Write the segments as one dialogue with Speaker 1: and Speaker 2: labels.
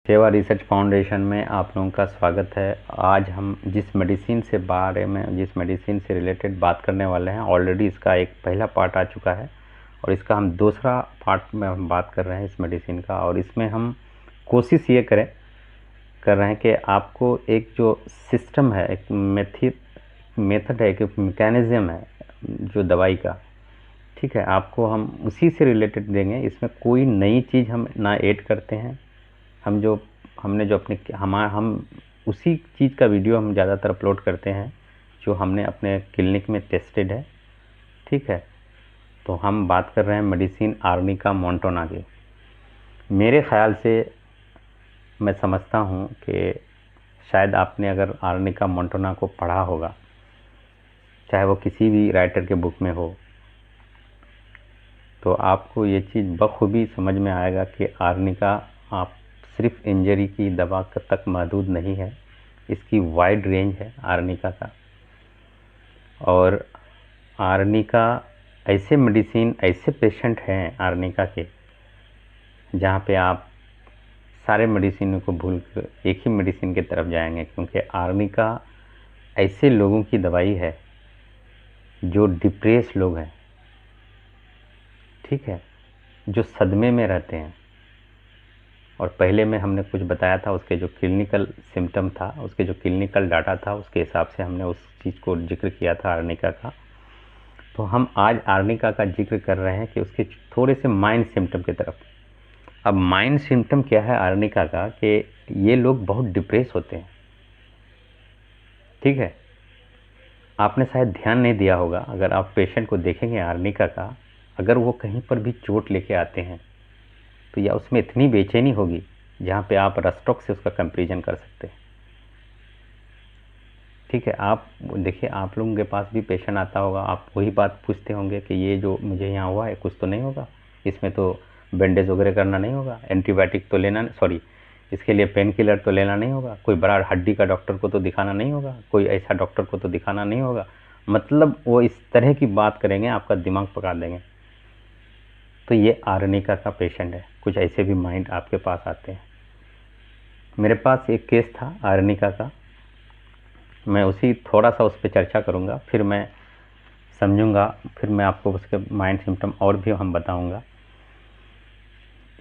Speaker 1: सेवा research foundation में आप लोगों का स्वागत है। आज हम जिस मेडिसिन से रिलेटेड बात करने वाले हैं, ऑलरेडी इसका एक पहला पार्ट आ चुका है और इसका हम दूसरा पार्ट में हम बात कर रहे हैं इस मेडिसिन का। और इसमें हम कोशिश ये कर रहे हैं कि आपको एक जो सिस्टम है, एक मेथड है, एक मैकेनिज़्म है जो दवाई का, ठीक है, आपको हम उसी से रिलेटेड देंगे। इसमें कोई नई चीज़ हम ना ऐड करते हैं। हम उसी चीज़ का वीडियो हम ज़्यादातर अपलोड करते हैं जो हमने अपने क्लिनिक में टेस्टेड है, ठीक है। तो हम बात कर रहे हैं मेडिसिन आर्निका मोंटाना की। मेरे ख़्याल से मैं समझता हूँ कि शायद आपने अगर आर्निका मोंटाना को पढ़ा होगा, चाहे वो किसी भी राइटर के बुक में हो, तो आपको ये चीज़ बखूबी समझ में आएगा कि आर्निका आप सिर्फ इंजरी की दवा तक महदूद नहीं है, इसकी वाइड रेंज है आर्निका का। और आर्निका ऐसे मेडिसिन, ऐसे पेशेंट हैं आर्निका के, जहाँ पे आप सारे मेडिसिन को भूल कर एक ही मेडिसिन की तरफ जाएंगे, क्योंकि आर्निका ऐसे लोगों की दवाई है जो डिप्रेस लोग हैं, ठीक है, जो सदमे में रहते हैं। और पहले में हमने कुछ बताया था, उसके जो क्लिनिकल सिम्टम था, उसके जो क्लिनिकल डाटा था, उसके हिसाब से हमने उस चीज़ को जिक्र किया था आर्निका का। तो हम आज आर्निका का जिक्र कर रहे हैं कि उसके थोड़े से माइंड सिम्टम की तरफ। अब माइंड सिम्टम क्या है आर्निका का, कि ये लोग बहुत डिप्रेस होते हैं, ठीक है। आपने शायद ध्यान नहीं दिया होगा, अगर आप पेशेंट को देखेंगे आर्निका का, अगर वो कहीं पर भी चोट लेके आते हैं तो या उसमें इतनी बेचैनी होगी जहाँ पे आप रस्टॉक से उसका कंपैरिजन कर सकते हैं, ठीक है। आप देखिए, आप लोगों के पास भी पेशेंट आता होगा, आप वही बात पूछते होंगे कि ये जो मुझे यहाँ हुआ है कुछ तो नहीं होगा, इसमें तो बैंडेज वगैरह करना नहीं होगा, एंटीबायोटिक तो लेना, सॉरी, इसके लिए पेन किलर तो लेना नहीं होगा, कोई बड़ा हड्डी का डॉक्टर को तो दिखाना नहीं होगा, कोई ऐसा डॉक्टर को तो दिखाना नहीं होगा। मतलब वो इस तरह की बात करेंगे, आपका दिमाग पका देंगे। तो ये आर्निका का पेशेंट है। कुछ ऐसे भी माइंड आपके पास आते हैं। मेरे पास एक केस था आर्निका का, मैं उसी थोड़ा सा उस पर चर्चा करूँगा, फिर मैं समझूंगा, फिर मैं आपको उसके माइंड सिम्टम और भी हम बताऊंगा।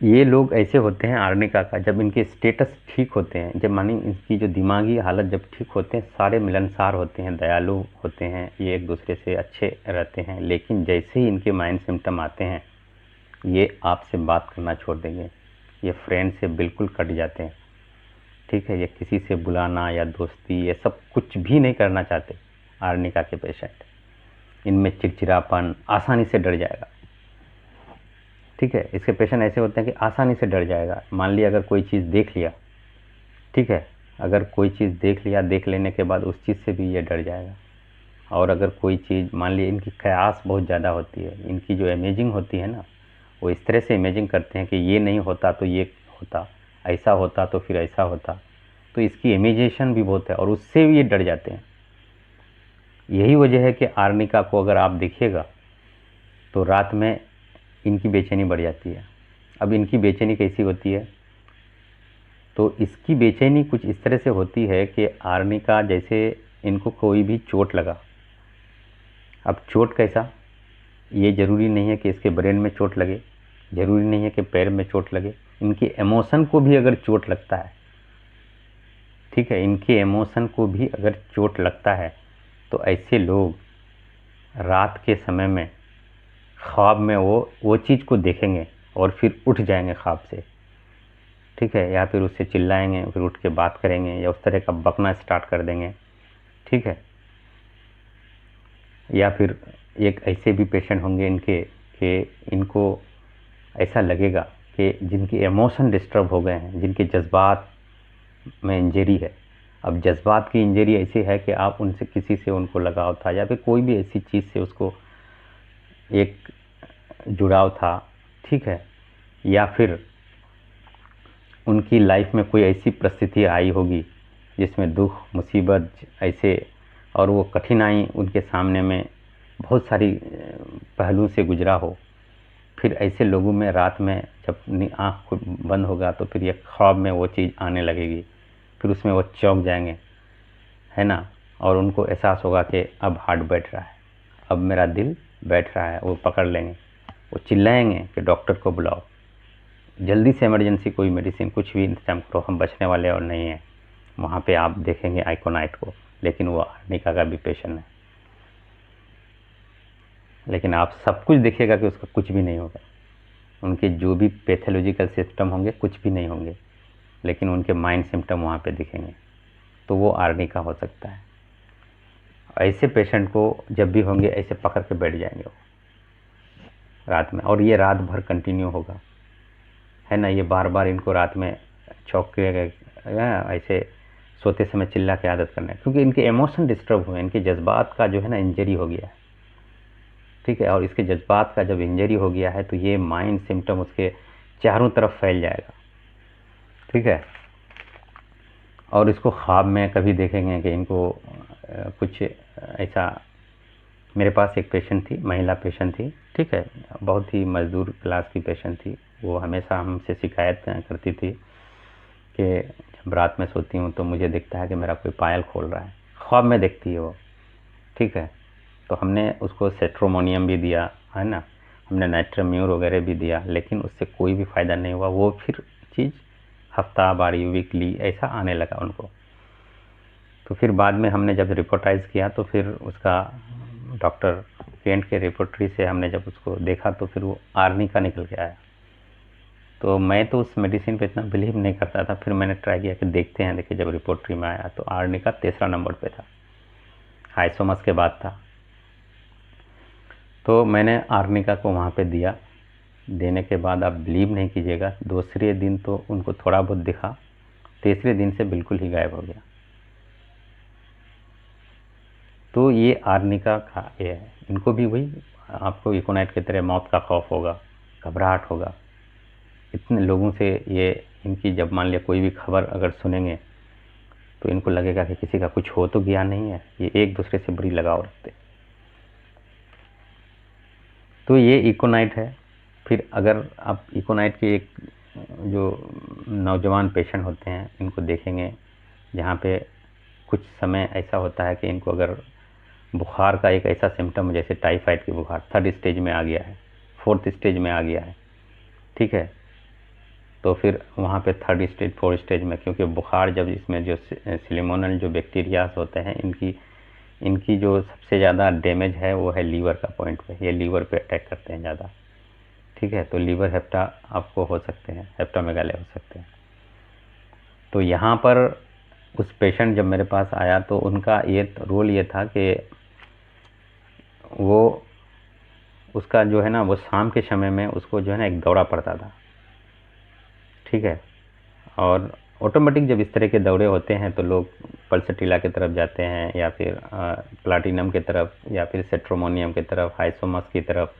Speaker 1: ये लोग ऐसे होते हैं आर्निका का, जब इनके स्टेटस ठीक होते हैं, जब मानी इनकी जो दिमागी हालत जब ठीक होते हैं, सारे मिलनसार होते हैं, दयालु होते हैं, ये एक दूसरे से अच्छे रहते हैं। लेकिन जैसे ही इनके माइंड सिम्टम आते हैं, ये आपसे बात करना छोड़ देंगे, ये फ्रेंड से बिल्कुल कट जाते हैं, ठीक है। ये किसी से बुलाना या दोस्ती ये सब कुछ भी नहीं करना चाहते आर्निका के पेशेंट। इनमें चिड़चिड़ापन, आसानी से डर जाएगा, ठीक है। इसके पेशेंट ऐसे होते हैं कि आसानी से डर जाएगा। मान लिया अगर कोई चीज़ देख लिया, ठीक है, अगर कोई चीज़ देख लिया, देख लेने के बाद उस चीज़ से भी ये डर जाएगा। और अगर कोई चीज़, मान लिया इनकी कयास बहुत ज़्यादा होती है, इनकी जो इमेजिंग होती है ना, वो इस तरह से इमेजिंग करते हैं कि ये नहीं होता तो ये होता, ऐसा होता तो फिर ऐसा होता। तो इसकी इमेजिनेशन भी बहुत है और उससे भी ये डर जाते हैं। यही वजह है कि आर्निका को अगर आप देखिएगा तो रात में इनकी बेचैनी बढ़ जाती है। अब इनकी बेचैनी कैसी होती है, तो इसकी बेचैनी कुछ इस तरह से होती है कि आर्निका, जैसे इनको कोई भी चोट लगा, अब चोट कैसा, ये ज़रूरी नहीं है कि इसके ब्रेन में चोट लगे, ज़रूरी नहीं है कि पैर में चोट लगे, इनके इमोशन को भी अगर चोट लगता है, ठीक है, इनके इमोशन को भी अगर चोट लगता है, तो ऐसे लोग रात के समय में ख्वाब में वो चीज़ को देखेंगे और फिर उठ जाएंगे ख्वाब से, ठीक है, या फिर उससे चिल्लाएंगे, फिर उठ के बात करेंगे या उस तरह का बकना स्टार्ट कर देंगे, ठीक है। या फिर एक ऐसे भी पेशेंट होंगे इनके कि इनको ऐसा लगेगा कि जिनके इमोशन डिस्टर्ब हो गए हैं, जिनके जज्बात में इंजरी है। अब जज्बात की इंजरी ऐसी है कि आप उनसे, किसी से उनको लगाव था या फिर कोई भी ऐसी चीज़ से उसको एक जुड़ाव था, ठीक है, या फिर उनकी लाइफ में कोई ऐसी परिस्थिति आई होगी जिसमें दुख, मुसीबत ऐसे, और वो कठिनाई उनके सामने में बहुत सारी पहलू से गुजरा हो, फिर ऐसे लोगों में रात में जब आँख बंद होगा तो फिर ये ख्वाब में वो चीज़ आने लगेगी, फिर उसमें वो चौंक जाएंगे, है ना, और उनको एहसास होगा कि अब हार्ट बैठ रहा है, अब मेरा दिल बैठ रहा है। वो पकड़ लेंगे, वो चिल्लाएंगे कि डॉक्टर को बुलाओ, जल्दी से इमरजेंसी कोई मेडिसिन कुछ भी इंतजाम करो, हम बचने वाले और नहीं हैं। वहाँ पे आप देखेंगे आइकोनाइट को, लेकिन वो आर्निका का भी पेशेंट है, लेकिन आप सब कुछ देखिएगा कि उसका कुछ भी नहीं होगा। उनके जो भी पैथोलॉजिकल सिम्टम होंगे कुछ भी नहीं होंगे, लेकिन उनके माइंड सिम्टम वहाँ पे दिखेंगे, तो वो आर्निका हो सकता है। ऐसे पेशेंट को जब भी होंगे ऐसे पकड़ के बैठ जाएंगे वो रात में, और ये रात भर कंटिन्यू होगा, है ना। ये बार बार इनको रात में चौंक के ऐसे सोते समय चिल्ला के आदत करना है, क्योंकि इनके इमोशन डिस्टर्ब हुए, इनके जज्बात का जो है ना इंजरी हो गया है, ठीक है। और इसके जज्बात का जब इंजरी हो गया है तो ये माइंड सिम्टम उसके चारों तरफ फैल जाएगा, ठीक है। और इसको ख्वाब में कभी देखेंगे कि इनको कुछ ऐसा। मेरे पास एक पेशेंट थी, महिला पेशेंट थी, ठीक है, बहुत ही मजदूर क्लास की पेशेंट थी। वो हमेशा हमसे शिकायत करती थी कि जब रात में सोती हूँ तो मुझे दिखता है कि मेरा कोई पायल खोल रहा है, ख्वाब में देखती है वो, ठीक है। तो हमने उसको सेट्रोमोनियम भी दिया, है ना, हमने नाइट्रोम्यूर वगैरह भी दिया, लेकिन उससे कोई भी फ़ायदा नहीं हुआ। वो फिर चीज़ हफ्तावारी वीकली ऐसा आने लगा उनको। तो फिर बाद में हमने जब रिपोर्टाइज़ किया तो फिर उसका डॉक्टर पेंट के रिपोर्टरी से हमने जब उसको देखा तो फिर वो आर्निका निकल के आया। तो मैं तो उस मेडिसिन पे इतना बिलीव नहीं करता था, फिर मैंने ट्राई किया कि देखते हैं। देखिए जब रिपोर्टरी में आया तो आर्निका 3रा नंबर पे था, हाइसोमस के बाद था। तो मैंने आर्निका को वहाँ पे दिया। देने के बाद आप बिलीव नहीं कीजिएगा, दूसरे दिन तो उनको थोड़ा बहुत दिखा, तीसरे दिन से बिल्कुल ही गायब हो गया। तो ये आर्निका का ये है। इनको भी वही आपको इकोनाइट की तरह मौत का खौफ होगा, घबराहट होगा। इतने लोगों से ये इनकी जब मान लिया कोई भी खबर अगर सुनेंगे तो इनको लगेगा कि किसी का कुछ हो तो गया नहीं है। ये एक दूसरे से बड़ी लगाव रखते। तो ये इकोनाइट है। फिर अगर आप इकोनाइट के एक जो नौजवान पेशेंट होते हैं इनको देखेंगे, जहाँ पे कुछ समय ऐसा होता है कि इनको अगर बुखार का एक ऐसा सिम्टम जैसे टाइफाइड की बुखार 3rd स्टेज में आ गया है, 4th स्टेज में आ गया है, ठीक है। तो फिर वहाँ पे 3rd स्टेज 4th स्टेज में, क्योंकि बुखार जब इसमें जो सिलिमोनल जो बैक्टीरियाज होते हैं इनकी जो सबसे ज़्यादा डैमेज है वो है लीवर का पॉइंट पे। ये लीवर पे अटैक करते हैं ज़्यादा, ठीक है। तो लीवर हेप्टा आपको हो सकते हैं, हेप्टामेगाले हो सकते हैं। तो यहाँ पर उस पेशेंट जब मेरे पास आया तो उनका ये रोल ये था कि वो उसका जो है ना वो शाम के समय में उसको जो है ना एक दौरा पड़ता था, ठीक है। और ऑटोमेटिक जब इस तरह के दौरे होते हैं तो लोग पल्सटीला की तरफ जाते हैं, या फिर प्लाटिनम की तरफ, या फिर सेट्रोमोनियम की तरफ, हाइसोमस की तरफ,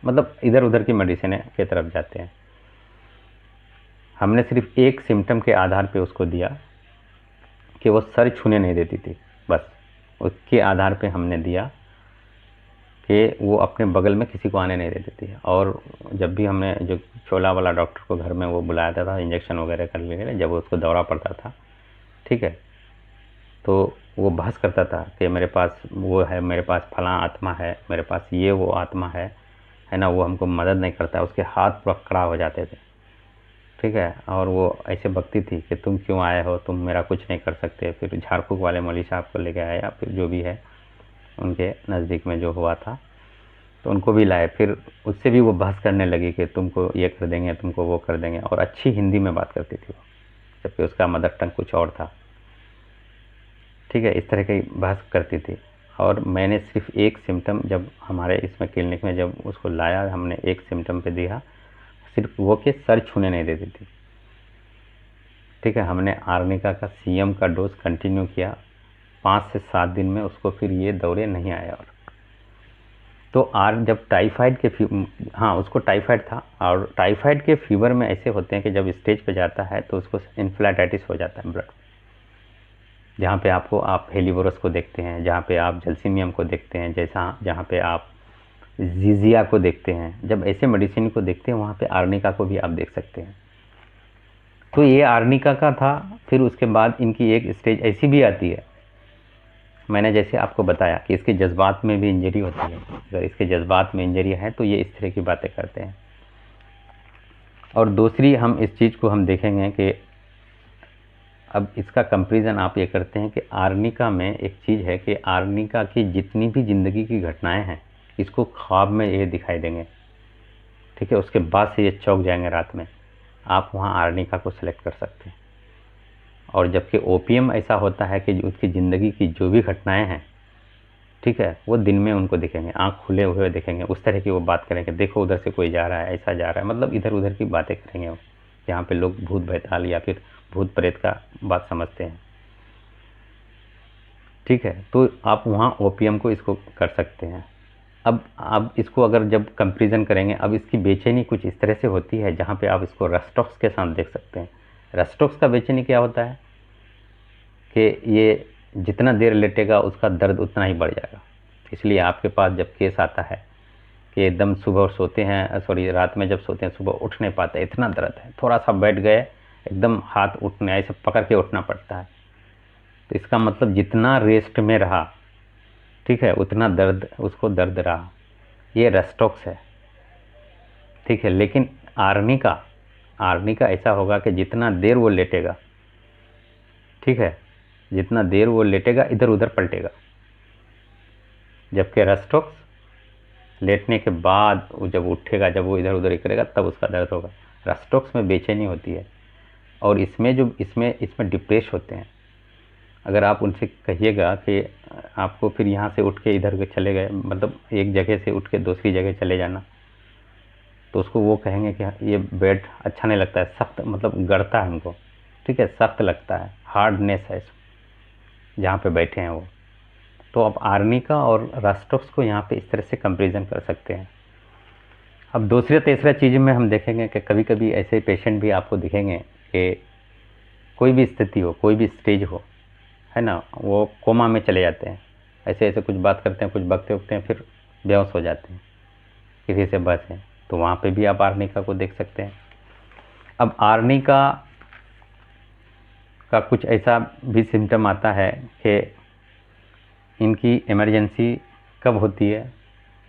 Speaker 1: मतलब इधर उधर की मेडिसिन की तरफ जाते हैं। हमने सिर्फ एक सिम्टम के आधार पे उसको दिया कि वो सर छूने नहीं देती थी, बस उसके आधार पे हमने दिया कि वो अपने बगल में किसी को आने नहीं देती थी। और जब भी हमने जो चोला वाला डॉक्टर को घर में वो बुलाया था इंजेक्शन वगैरह कर लिए, जब उसको दौरा पड़ता था, ठीक है, तो वो बहस करता था कि मेरे पास वो है, मेरे पास फलां आत्मा है, मेरे पास ये वो आत्मा है ना, वो हमको मदद नहीं करता। उसके हाथ पूरा कड़ा हो जाते थे, ठीक है। और वो ऐसे बकती थी कि तुम क्यों आए हो, तुम मेरा कुछ नहीं कर सकते। फिर झाड़फूक वाले मौलवी साहब को लेके आए, या फिर जो भी है उनके नज़दीक में जो हुआ था तो उनको भी लाए। फिर उससे भी वो बहस करने लगी कि तुमको ये कर देंगे, तुमको वो कर देंगे, और अच्छी हिंदी में बात करती थी वो, जबकि उसका मदर टंग कुछ और था, ठीक है। इस तरह की बहस करती थी। और मैंने सिर्फ एक सिम्टम जब हमारे इसमें क्लिनिक में जब उसको लाया, हमने एक सिम्टम पे दिया, सिर्फ वो कि सर छूने नहीं देती थी, ठीक है। हमने आर्निका का सीएम का डोज कंटिन्यू किया 5 से 7 दिन में, उसको फिर ये दौरे नहीं आए। और तो जब टाइफाइड के हाँ उसको टाइफाइड था, और टाइफाइड के फीवर में ऐसे होते हैं कि जब स्टेज पे जाता है तो उसको इन्फ्लेटाइटिस हो जाता है ब्लड, जहाँ पे आप हेलीवोरस को देखते हैं, जहाँ पे आप जल्सीमियम को देखते हैं, जहाँ पे आप जीजिया को देखते हैं, जब ऐसे मेडिसिन को देखते हैं वहाँ पे आर्निका को भी आप देख सकते हैं। तो ये आर्निका का था। फिर उसके बाद इनकी एक स्टेज ऐसी भी आती है, मैंने जैसे आपको बताया कि इसके जज्बात में भी इंजरी होती है। अगर इसके जज्बात में इंजरी है तो ये इस तरह की बातें करते हैं। और दूसरी हम इस चीज़ को हम देखेंगे कि अब इसका कंपैरिजन आप ये करते हैं कि आर्निका में एक चीज़ है कि आर्निका की जितनी भी ज़िंदगी की घटनाएं हैं इसको ख्वाब में ये दिखाई देंगे, ठीक है। उसके बाद से ये चौंक जाएंगे रात में, आप वहाँ आर्निका को सिलेक्ट कर सकते हैं। और जबकि ओपीएम ऐसा होता है कि उसकी ज़िंदगी की जो भी घटनाएं हैं, ठीक है, वो दिन में उनको दिखेंगे, आँख खुले हुए दिखेंगे, उस तरह की वो बात करेंगे, देखो उधर से कोई जा रहा है, ऐसा जा रहा है, मतलब इधर उधर की बातें करेंगे वो, जहाँ पे लोग भूत बैताल या फिर भूत प्रेत का बात समझते हैं, ठीक है। तो आप वहाँ ओपीएम को इसको कर सकते हैं। अब आप इसको अगर जब कंपैरिजन करेंगे, अब इसकी बेचैनी कुछ इस तरह से होती है जहाँ पे आप इसको रस्टॉक्स के साथ देख सकते हैं। रस्टॉक्स का बेचैनी क्या होता है कि ये जितना देर लेटेगा उसका दर्द उतना ही बढ़ जाएगा। इसलिए आपके पास जब केस आता है कि एकदम सुबह सोते हैं, सॉरी रात में जब सोते हैं सुबह उठ नहीं पाते, इतना दर्द है, थोड़ा सा बैठ गए एकदम हाथ उठने ऐसे पकड़ के उठना पड़ता है, तो इसका मतलब जितना रेस्ट में रहा, ठीक है, उतना दर्द उसको दर्द रहा। ये रेस्टॉक्स है, ठीक है। लेकिन आर्निका ऐसा होगा कि जितना देर वो लेटेगा, ठीक है, जितना देर वो लेटेगा इधर उधर पलटेगा। जबकि रेस्टॉक्स लेटने के बाद वो जब उठेगा, जब वो इधर उधर करेगा तब उसका दर्द होगा। रेस्टॉक्स में बेचैनी होती है। और इसमें जो इसमें डिप्रेस होते हैं। अगर आप उनसे कहिएगा कि आपको फिर यहाँ से उठ के इधर चले गए, मतलब एक जगह से उठ के दूसरी जगह चले जाना, तो उसको वो कहेंगे कि ये बेड अच्छा नहीं लगता है, सख्त, मतलब गड़ता है हमको, ठीक है, सख्त लगता है, हार्डनेस है जहाँ पे बैठे हैं वो। तो आप आर्निका और रेस्टॉक्स को यहाँ पे इस तरह से कंपैरिजन कर सकते हैं। अब दूसरे तीसरा चीज़ में हम देखेंगे कि कभी कभी ऐसे पेशेंट भी आपको दिखेंगे कि कोई भी स्थिति हो, कोई भी स्टेज हो, है ना, वो कोमा में चले जाते हैं, ऐसे ऐसे कुछ बात करते हैं, कुछ बकते उगते हैं, फिर बेहोश हो जाते हैं, किसी से बचें। तो वहाँ पे भी आप आर्निका को देख सकते हैं। अब आर्निका का कुछ ऐसा भी सिम्टम आता है कि इनकी इमरजेंसी कब होती है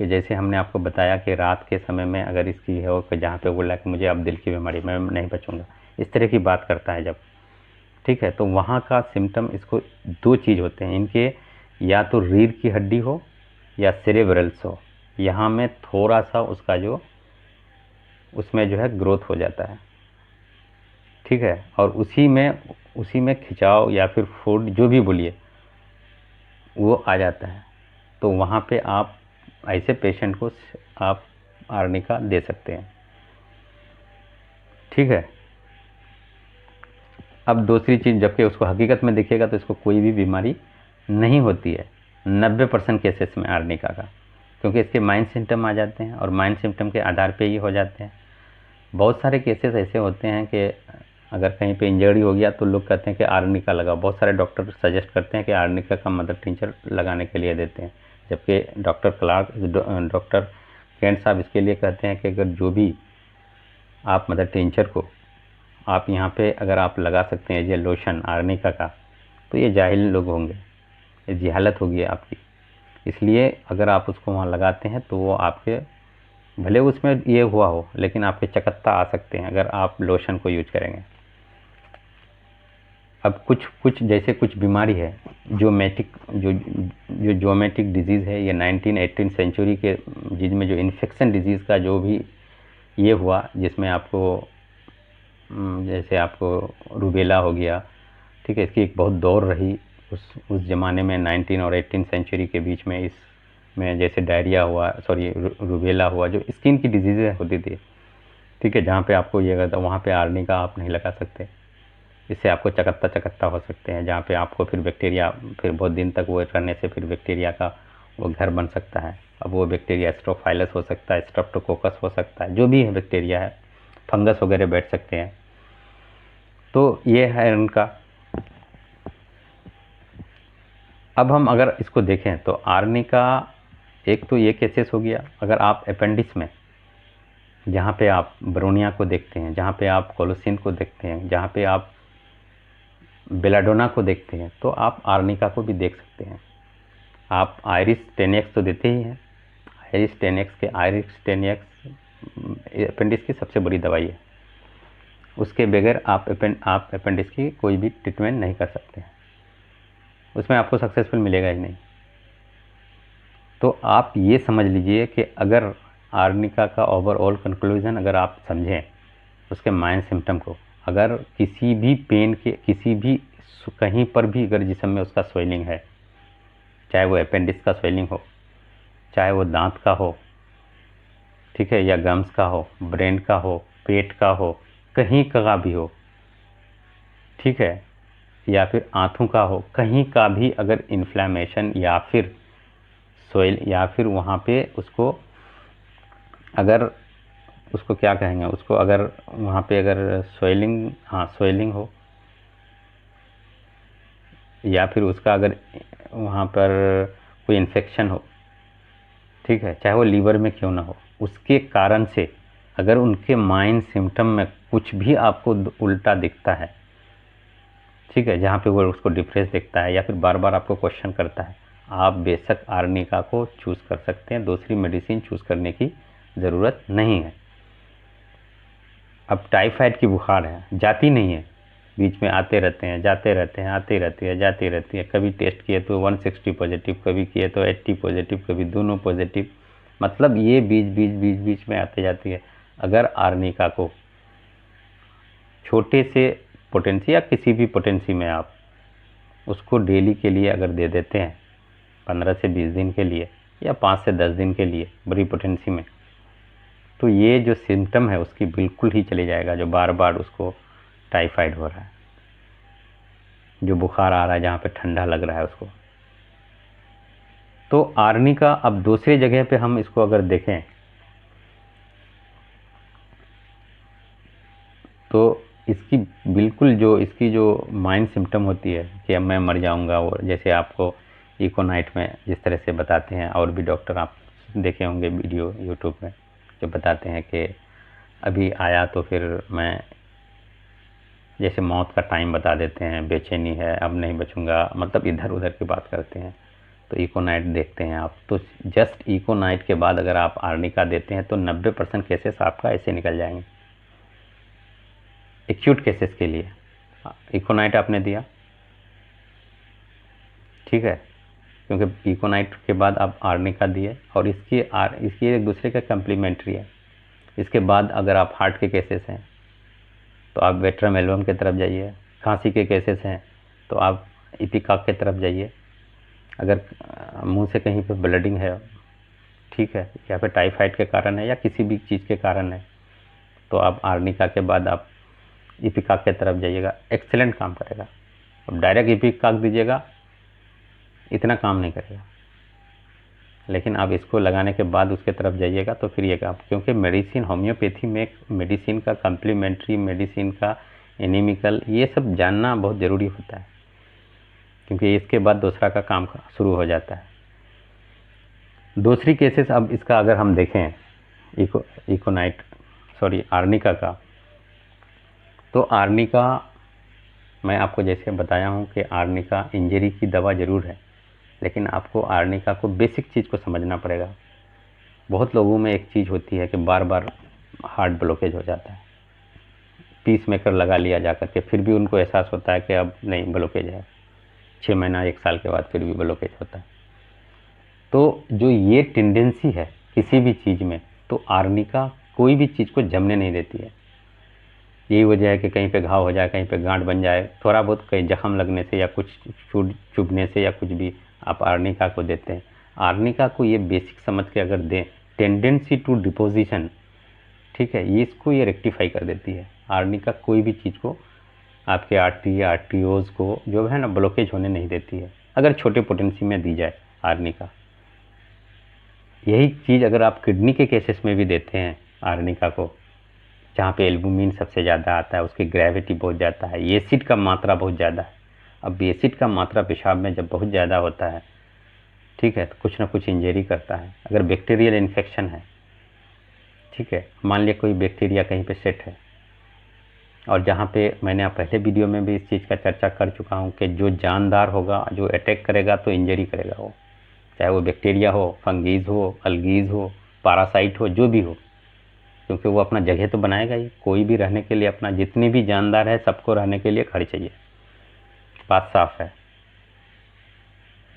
Speaker 1: कि जैसे हमने आपको बताया कि रात के समय में अगर इसकी हो कि जहाँ पे बोला कि मुझे अब दिल की बीमारी, मैं नहीं बचूंगा, इस तरह की बात करता है जब, ठीक है, तो वहाँ का सिम्टम, इसको दो चीज़ होते हैं इनके, या तो रीढ़ की हड्डी हो या सेरेब्रल्स हो, यहाँ में थोड़ा सा उसका जो उसमें जो है ग्रोथ हो जाता है, ठीक है, और उसी में खिंचाव या फिर फूड जो भी बोलिए वो आ जाता है। तो वहाँ पे आप ऐसे पेशेंट को आप आर्निका दे सकते हैं, ठीक है। अब दूसरी चीज़, जबकि उसको हकीकत में देखिएगा तो इसको कोई भी बीमारी नहीं होती है 90% केसेस में आर्निका का, क्योंकि इसके माइंड सिम्टम आ जाते हैं और माइंड सिम्टम के आधार पे ही हो जाते हैं। बहुत सारे केसेस ऐसे होते हैं कि अगर कहीं पे इंजरी हो गया तो लोग कहते हैं कि आर्निका लगाओ, बहुत सारे डॉक्टर सजेस्ट करते हैं कि आर्निका का मदर टिंचर लगाने के लिए देते हैं, जबकि डॉक्टर केंट साहब इसके लिए कहते हैं कि अगर जो भी आप मदर टिंचर को आप यहाँ पे अगर आप लगा सकते हैं ये लोशन आर्निका का, तो ये जाहिल लोग होंगे, ये जहालत होगी आपकी। इसलिए अगर आप उसको वहाँ लगाते हैं तो वो आपके, भले उसमें ये हुआ हो, लेकिन आपके चकत्ता आ सकते हैं अगर आप लोशन को यूज करेंगे। अब कुछ जैसे कुछ बीमारी है जो जोमेटिक डिजीज़ है, ये 19-18 सेंचुरी के जिसमें जो इन्फेक्शन डिजीज़ का जो भी ये हुआ, जिसमें आपको जैसे आपको रूबेला हो गया, ठीक है, इसकी एक बहुत दौर रही उस ज़माने में 19 और 18 सेंचुरी के बीच में। इसमें जैसे डायरिया हुआ, सॉरी रूबेला हुआ, जो स्किन की डिजीज़ें होती थी, ठीक है, जहाँ पे आपको ये करता, वहाँ पे आर्निका आप नहीं लगा सकते, इससे आपको चकत्ता हो सकते हैं, जहाँ पे आपको फिर बैक्टीरिया, फिर बहुत दिन तक वो रहने से फिर बैक्टीरिया का वो घर बन सकता है। अब वो बैक्टीरिया स्ट्रोफाइलस हो सकता है, स्ट्रेप्टोकोकस हो सकता है, जो भी है बैक्टीरिया है, फंगस वगैरह बैठ सकते हैं। तो ये है उनका। अब हम अगर इसको देखें तो आर्निका एक तो ये केसेस हो गया। अगर आप अपेंडिक्स में, जहाँ पे आप ब्रोनिया को देखते हैं, जहाँ पे आप कोलोसिन को देखते हैं, जहाँ पे आप बेलाडोना को देखते हैं, तो आप आर्निका को भी देख सकते हैं। आप आयरिस 10X तो देते ही हैं। आयरिस 10X अपेंडिक्स की सबसे बड़ी दवाई है। उसके बगैर आप अपेंडिक्स की कोई भी ट्रीटमेंट नहीं कर सकते हैं, उसमें आपको सक्सेसफुल मिलेगा ही नहीं। तो आप ये समझ लीजिए कि अगर आर्निका का ओवरऑल कंक्लूजन अगर आप समझें उसके माइंड सिम्टम को, अगर किसी भी पेन के किसी भी कहीं पर भी अगर जिस्म में उसका स्वेलिंग है, चाहे वो अपेंडिक्स का स्वेलिंग हो, चाहे वो दांत का हो, ठीक है, या गम्स का हो, ब्रेन का हो, पेट का हो, कहीं का भी हो, ठीक है, या फिर आंथों का हो, कहीं का भी अगर इन्फ्लेमेशन या फिर सोइल या फिर वहाँ पे उसको अगर उसको क्या कहेंगे, उसको अगर वहाँ पे अगर स्वेलिंग, हाँ स्वेलिंग हो, या फिर उसका अगर वहाँ पर कोई इन्फेक्शन हो, ठीक है, चाहे वो लीवर में क्यों ना हो, उसके कारण से अगर उनके माइंड सिम्टम में कुछ भी आपको उल्टा दिखता है, ठीक है, जहाँ पे वो उसको डिप्रेस दिखता है या फिर बार बार आपको क्वेश्चन करता है, आप बेशक आर्निका को चूज़ कर सकते हैं, दूसरी मेडिसिन चूज़ करने की ज़रूरत नहीं है। अब टाइफाइड की बुखार है, जाती नहीं है, बीच में आते रहते हैं, जाते रहते हैं, आती रहती है, जाती रहती है, कभी टेस्ट किए तो 160 पॉजिटिव, कभी किए तो 80 पॉजिटिव, कभी दोनों पॉजिटिव, मतलब ये बीच में आते जाती है। अगर आर्निका को छोटे से पोटेंसी या किसी भी पोटेंसी में आप उसको डेली के लिए अगर दे देते हैं 15 से 20 दिन के लिए या 5 से 10 दिन के लिए बड़ी पोटेंसी में, तो ये जो सिम्टम है उसकी बिल्कुल ही चली जाएगा, जो बार बार उसको टाइफाइड हो रहा है, जो बुखार आ रहा है, जहाँ पे ठंडा लग रहा है उसको। तो आर्निका अब दूसरी जगह पे हम इसको अगर देखें तो इसकी बिल्कुल जो इसकी जो माइंड सिम्टम होती है कि अब मैं मर जाऊंगा, और जैसे आपको इकोनाइट में जिस तरह से बताते हैं, और भी डॉक्टर आप देखे होंगे वीडियो यूट्यूब में जो बताते हैं कि अभी आया तो फिर मैं, जैसे मौत का टाइम बता देते हैं, बेचैनी है, अब नहीं बचूंगा, मतलब इधर उधर की बात करते हैं। तो इकोनाइट देखते हैं आप, तो जस्ट इकोनाइट के बाद अगर आप आर्निका देते हैं तो 90% केसेस आपका ऐसे निकल जाएंगे। एक्यूट केसेस के लिए इकोनाइट आपने दिया, ठीक है, क्योंकि इकोनाइट के बाद आप आर्निका दिए, और इसकी एक दूसरे का कम्प्लीमेंट्री है। इसके बाद अगर आप हार्ट के केसेस हैं तो आप वेट्रामेलोम की तरफ जाइए, खांसी के केसेस हैं तो आप इपिकाक की तरफ जाइए, अगर मुंह से कहीं पे ब्लडिंग है, ठीक है, या फिर टाइफाइड के कारण है या किसी भी चीज़ के कारण है, तो आप आर्निका के बाद आप इपिकाक की तरफ जाइएगा, एक्सेलेंट काम करेगा। अब डायरेक्ट इपिकाक दीजिएगा, इतना काम नहीं करेगा, लेकिन आप इसको लगाने के बाद उसके तरफ जाइएगा तो फिर ये काम, क्योंकि मेडिसिन, होम्योपैथी में मेडिसिन का कम्प्लीमेंट्री, मेडिसिन का एनिमिकल, ये सब जानना बहुत ज़रूरी होता है, क्योंकि इसके बाद दूसरा का काम शुरू हो जाता है। दूसरी केसेस अब इसका अगर हम देखें आर्निका का, तो आर्निका मैं आपको जैसे बताया हूँ कि आर्निका इंजरी की दवा ज़रूर है, लेकिन आपको आर्निका को बेसिक चीज़ को समझना पड़ेगा। बहुत लोगों में एक चीज़ होती है कि बार बार हार्ट ब्लॉकेज हो जाता है, पीस मेकर लगा लिया जा करके, फिर भी उनको एहसास होता है कि अब नहीं ब्लॉकेज है, 6 महीना 1 साल के बाद फिर भी ब्लॉकेज होता है। तो जो ये टेंडेंसी है किसी भी चीज़ में, तो आर्निका कोई भी चीज़ को जमने नहीं देती है। यही वजह है कि कहीं पे घाव हो जाए, कहीं पे गांठ बन जाए, थोड़ा बहुत कहीं जख्म लगने से या कुछ चुभने से या कुछ भी आप आर्निका को देते हैं। आर्निका को ये बेसिक समझ के अगर दें, टेंडेंसी टू डिपोजिशन, ठीक है, ये इसको ये रेक्टिफाई कर देती है। आर्निका कोई भी चीज़ को, आपके आर्टरी या आर्टरियोज को जो है ना ब्लॉकेज होने नहीं देती है, अगर छोटे पोटेंसी में दी जाए आर्निका। यही चीज़ अगर आप किडनी के केसेस में भी देते हैं आर्निका को, जहाँ पे एल्बुमिन सबसे ज़्यादा आता है, उसकी ग्रेविटी बहुत ज़्यादा है, एसिड का मात्रा बहुत ज़्यादा है। अब एसिड का मात्रा पेशाब में जब बहुत ज़्यादा होता है ठीक है, तो कुछ ना कुछ इंजरी करता है। अगर बैक्टीरियल इन्फेक्शन है, ठीक है, मान लिया कोई बैक्टीरिया कहीं पे सेट है, और जहाँ पे मैंने पहले वीडियो में भी इस चीज़ का चर्चा कर चुका हूँ कि जो जानदार होगा, जो अटैक करेगा तो इंजरी करेगा वो, चाहे वो बैक्टीरिया हो, फंगीज हो, अलगीज हो, पैरासाइट हो, जो भी हो, क्योंकि वो अपना जगह तो बनाएगा ही। कोई भी रहने के लिए अपना, जितनी भी जानदार है सबको रहने के लिए घर चाहिए, बात साफ है।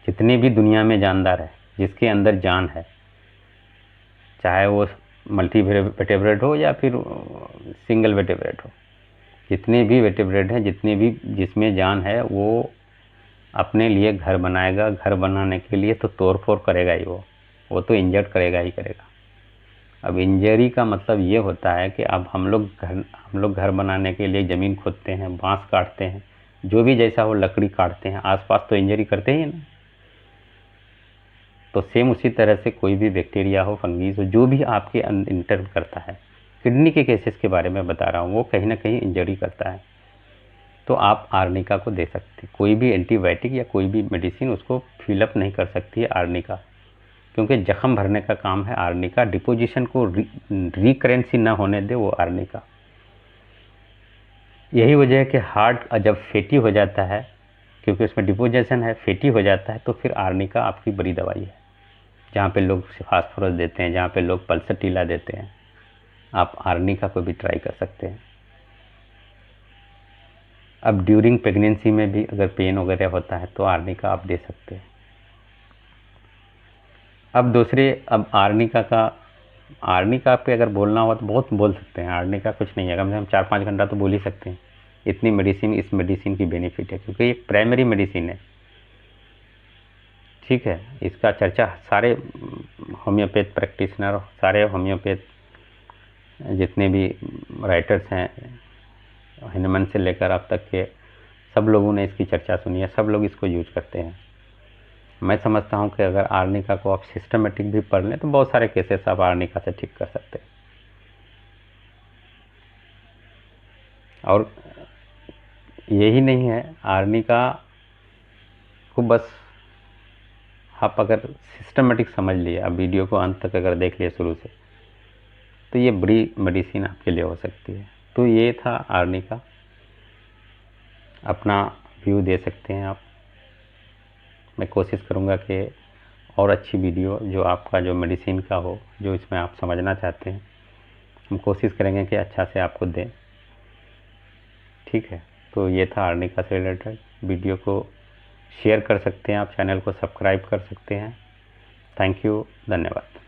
Speaker 1: जितनी भी दुनिया में जानदार है, जिसके अंदर जान है, चाहे वो मल्टी वर्टेब्रेट हो या फिर सिंगल वर्टेब्रेट हो, जितने भी वर्टेब्रेट हैं, जितने भी जिसमें जान है, वो अपने लिए घर बनाएगा। घर बनाने के लिए तो तोड़ फोड़ करेगा ही, वो तो इंजर्ड करेगा ही करेगा। अब इंजरी का मतलब ये होता है कि अब हम लोग घर बनाने के लिए ज़मीन खोदते हैं, बांस काटते हैं, जो भी जैसा हो लकड़ी काटते हैं, आसपास तो इंजरी करते ही ना। तो सेम उसी तरह से कोई भी बैक्टीरिया हो, फंगीज हो, जो भी आपके इंटर करता है, किडनी के केसेस के बारे में बता रहा हूँ, वो कहीं ना कहीं इंजरी करता है, तो आप आर्निका को दे सकते हैं। कोई भी एंटीबायोटिक या कोई भी मेडिसिन उसको फिलअप नहीं कर सकती है आर्निका, क्योंकि जख्म भरने का काम है आर्निका। डिपोजिशन को रिकरेंसी ना होने दे वो आर्निका। यही वजह है कि हार्ट जब फैटी हो जाता है, क्योंकि उसमें डिपोजिशन है, फैटी हो जाता है, तो फिर आर्निका आपकी बड़ी दवाई है। जहाँ पे लोग फास्फोरस देते हैं, जहाँ पे लोग पल्सटीला देते हैं, आप आर्निका को भी ट्राई कर सकते हैं। अब ड्यूरिंग प्रेगनेंसी में भी अगर पेन वगैरह होता है तो आर्निका आप दे सकते हैं। अब आर्निका पे अगर बोलना हो तो बहुत बोल सकते हैं। आर्निका कुछ नहीं है, कम से कम 4-5 घंटा तो बोल ही सकते हैं। इतनी मेडिसिन, इस मेडिसिन की बेनिफिट है, क्योंकि एक प्राइमरी मेडिसिन है, ठीक है। इसका चर्चा सारे होम्योपैथ प्रैक्टिशनर, सारे होम्योपैथ जितने भी राइटर्स हैं, हिनमन से लेकर अब तक के सब लोगों ने इसकी चर्चा सुनी है, सब लोग इसको यूज करते हैं। मैं समझता हूँ कि अगर आर्निका को आप सिस्टमेटिक भी पढ़ लें तो बहुत सारे केसेस आप आर्निका से ठीक कर सकते हैं। और यही नहीं है, आर्निका को बस आप अगर सिस्टमेटिक समझ लिए, अब वीडियो को अंत तक अगर देख लिए शुरू से, तो ये बड़ी मेडिसिन आपके लिए हो सकती है। तो ये था आर्निका, अपना व्यू दे सकते हैं आप। मैं कोशिश करूँगा कि और अच्छी वीडियो जो आपका जो मेडिसिन का हो, जो इसमें आप समझना चाहते हैं, हम कोशिश करेंगे कि अच्छा से आपको दें, ठीक है। तो ये था आर्निका से रिलेटेड। वीडियो को शेयर कर सकते हैं आप, चैनल को सब्सक्राइब कर सकते हैं। थैंक यू, धन्यवाद।